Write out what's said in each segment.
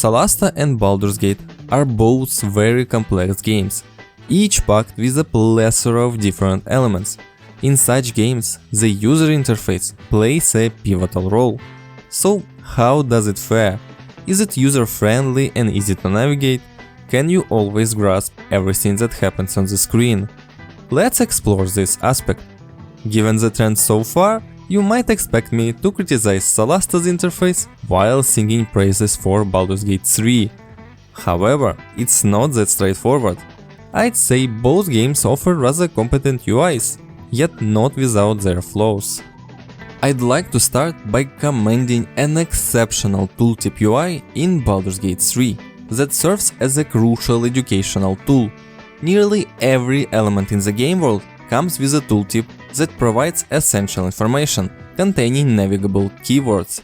Solasta and Baldur's Gate are both very complex games, each packed with a plethora of different elements. In such games, the user interface plays a pivotal role. So, how does it fare? Is it user-friendly and easy to navigate? Can you always grasp everything that happens on the screen? Let's explore this aspect. Given the trend so far, you might expect me to criticize Solasta's interface while singing praises for Baldur's Gate 3. However, it's not that straightforward. I'd say both games offer rather competent UIs, yet not without their flaws. I'd like to start by commending an exceptional tooltip UI in Baldur's Gate 3 that serves as a crucial educational tool. Nearly every element in the game world comes with a tooltip that provides essential information containing navigable keywords.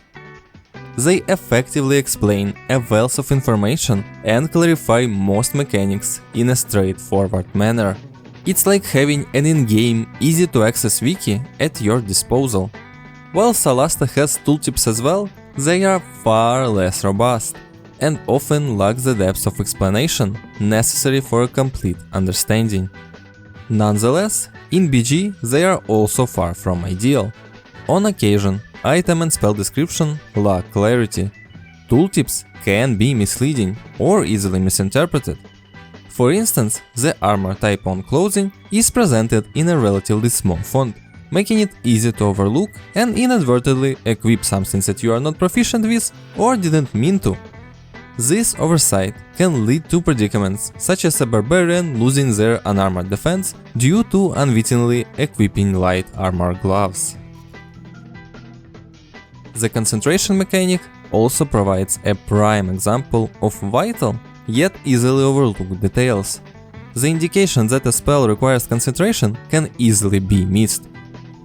They effectively explain a wealth of information and clarify most mechanics in a straightforward manner. It's like having an in-game, easy-to-access wiki at your disposal. While Solasta has tooltips as well, they are far less robust and often lack the depth of explanation necessary for a complete understanding. Nonetheless, in BG they are also far from ideal. On occasion, item and spell description lack clarity. Tooltips can be misleading or easily misinterpreted. For instance, the armor type on clothing is presented in a relatively small font, making it easy to overlook and inadvertently equip something that you are not proficient with or didn't mean to. This oversight can lead to predicaments such as a barbarian losing their unarmored defense due to unwittingly equipping light armor gloves. The concentration mechanic also provides a prime example of vital yet easily overlooked details. The indication that a spell requires concentration can easily be missed.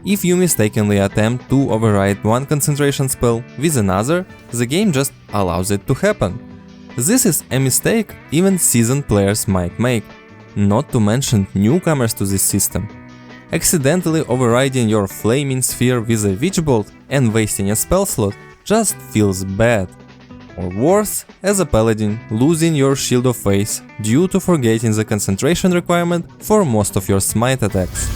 If you mistakenly attempt to override one concentration spell with another, the game just allows it to happen. This is a mistake even seasoned players might make, not to mention newcomers to this system. Accidentally overriding your flaming sphere with a witch bolt and wasting a spell slot just feels bad. Or worse, as a paladin, losing your Shield of Faith due to forgetting the concentration requirement for most of your smite attacks.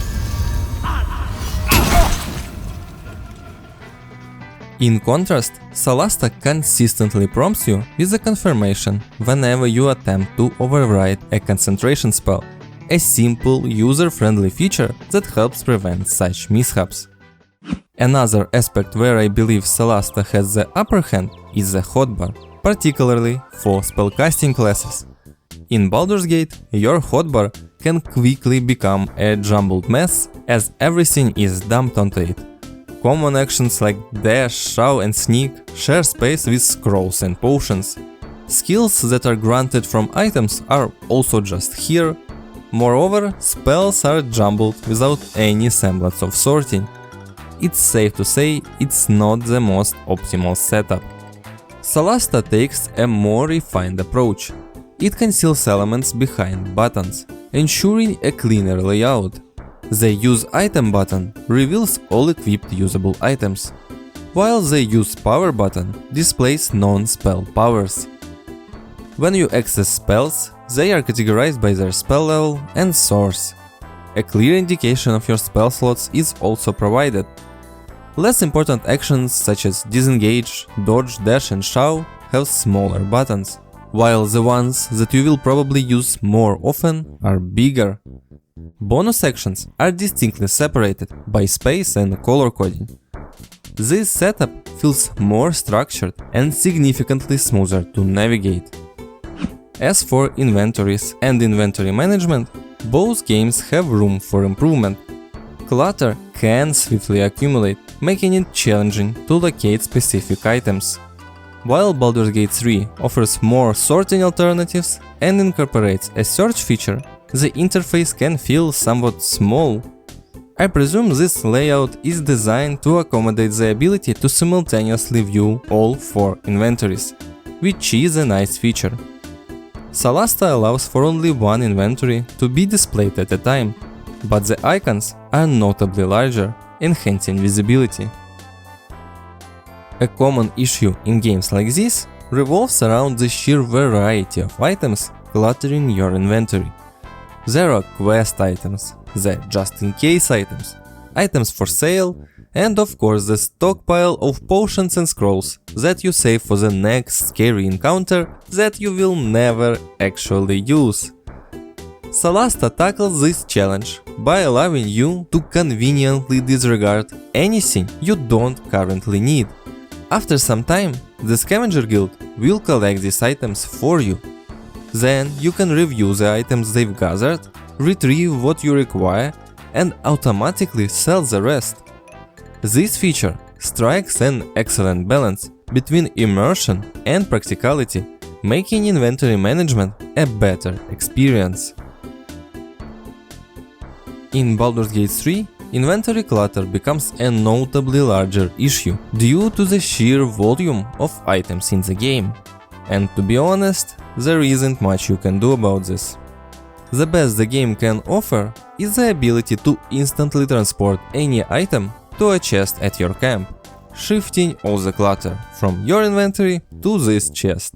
In contrast, Solasta consistently prompts you with a confirmation whenever you attempt to override a concentration spell, a simple, user-friendly feature that helps prevent such mishaps. Another aspect where I believe Solasta has the upper hand is the hotbar, particularly for spellcasting classes. In Baldur's Gate, your hotbar can quickly become a jumbled mess as everything is dumped onto it. Common actions like dash, shout and sneak share space with scrolls and potions. Skills that are granted from items are also just here. Moreover, spells are jumbled without any semblance of sorting. It's safe to say it's not the most optimal setup. Solasta takes a more refined approach. It conceals elements behind buttons, ensuring a cleaner layout. The Use Item button reveals all equipped usable items, while the Use Power button displays non-spell powers. When you access spells, they are categorized by their spell level and source. A clear indication of your spell slots is also provided. Less important actions such as disengage, dodge, dash and shout have smaller buttons, while the ones that you will probably use more often are bigger. Bonus actions are distinctly separated by space and color coding. This setup feels more structured and significantly smoother to navigate. As for inventories and inventory management, both games have room for improvement. Clutter can swiftly accumulate, making it challenging to locate specific items. While Baldur's Gate 3 offers more sorting alternatives and incorporates a search feature, the interface can feel somewhat small. I presume this layout is designed to accommodate the ability to simultaneously view all 4 inventories, which is a nice feature. Solasta allows for only one inventory to be displayed at a time, but the icons are notably larger, enhancing visibility. A common issue in games like this revolves around the sheer variety of items cluttering your inventory. There are quest items, the just-in-case items, items for sale, and of course the stockpile of potions and scrolls that you save for the next scary encounter that you will never actually use. Solasta tackles this challenge by allowing you to conveniently disregard anything you don't currently need. After some time, the Scavenger Guild will collect these items for you. Then you can review the items they've gathered, retrieve what you require, and automatically sell the rest. This feature strikes an excellent balance between immersion and practicality, making inventory management a better experience. In Baldur's Gate 3, inventory clutter becomes a notably larger issue due to the sheer volume of items in the game. And to be honest, there isn't much you can do about this. The best the game can offer is the ability to instantly transport any item to a chest at your camp, shifting all the clutter from your inventory to this chest.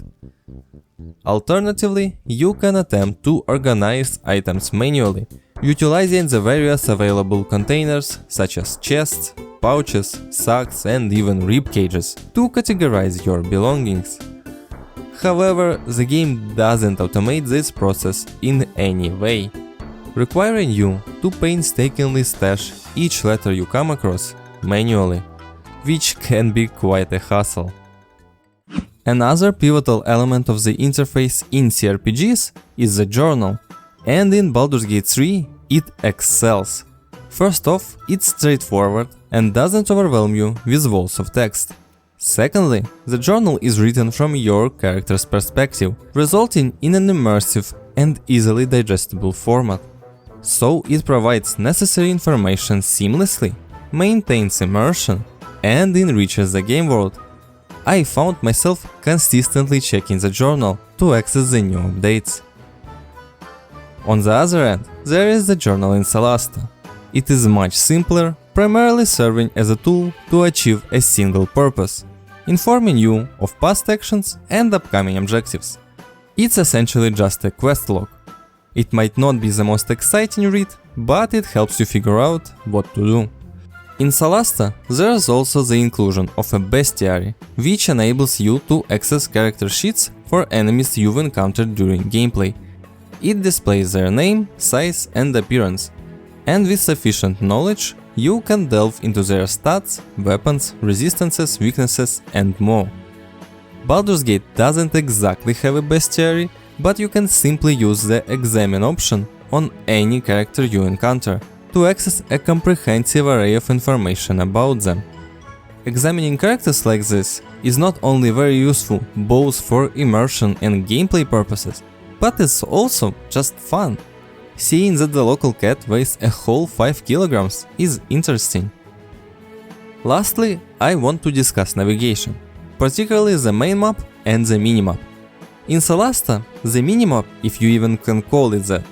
Alternatively, you can attempt to organize items manually, utilizing the various available containers such as chests, pouches, sacks, and even rib cages to categorize your belongings. However, the game doesn't automate this process in any way, requiring you to painstakingly stash each letter you come across manually, which can be quite a hassle. Another pivotal element of the interface in CRPGs is the journal, and in Baldur's Gate 3 it excels. First off, it's straightforward and doesn't overwhelm you with walls of text. Secondly, the journal is written from your character's perspective, resulting in an immersive and easily digestible format. So it provides necessary information seamlessly, maintains immersion, and enriches the game world. I found myself consistently checking the journal to access the new updates. On the other end, there is the journal in Solasta. It is much simpler, primarily serving as a tool to achieve a single purpose, informing you of past actions and upcoming objectives. It's essentially just a quest log. It might not be the most exciting read, but it helps you figure out what to do. In Solasta, there's also the inclusion of a Bestiary, which enables you to access character sheets for enemies you've encountered during gameplay. It displays their name, size, and appearance, and with sufficient knowledge, you can delve into their stats, weapons, resistances, weaknesses, and more. Baldur's Gate doesn't exactly have a Bestiary, but you can simply use the Examine option on any character you encounter to access a comprehensive array of information about them. Examining characters like this is not only very useful both for immersion and gameplay purposes, but it's also just fun. Seeing that the local cat weighs a whole 5 kilograms is interesting. Lastly, I want to discuss navigation, particularly the main map and the minimap. In Solasta, the minimap, if you even can call it that,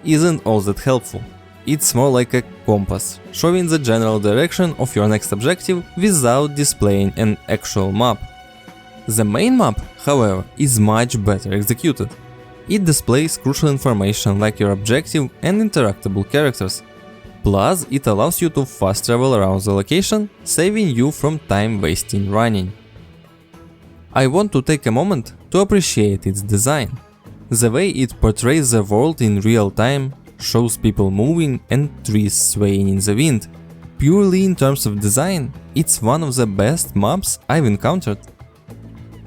isn't all that helpful. It's more like a compass, showing the general direction of your next objective without displaying an actual map. The main map, however, is much better executed. It displays crucial information like your objective and interactable characters. Plus, it allows you to fast travel around the location, saving you from time wasting running. I want to take a moment to appreciate its design. The way it portrays the world in real time, shows people moving and trees swaying in the wind. Purely in terms of design, it's one of the best maps I've encountered.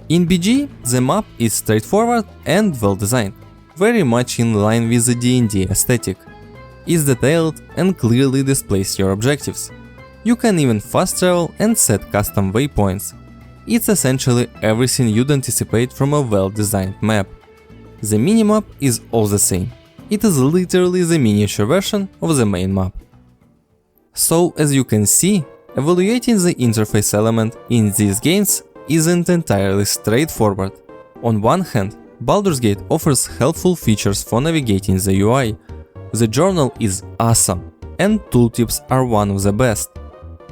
In BG, the map is straightforward and well designed, very much in line with the D&D aesthetic. It's detailed and clearly displays your objectives. You can even fast travel and set custom waypoints. It's essentially everything you'd anticipate from a well-designed map. The minimap is all the same. It is literally the miniature version of the main map. So, as you can see, evaluating the interface element in these games isn't entirely straightforward. On one hand, Baldur's Gate offers helpful features for navigating the UI. The journal is awesome, and tooltips are one of the best.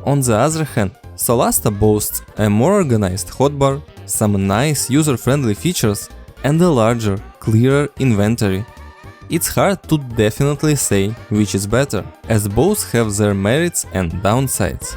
On the other hand, Solasta boasts a more organized hotbar, some nice user-friendly features, and a larger, clearer inventory. It's hard to definitely say which is better, as both have their merits and downsides.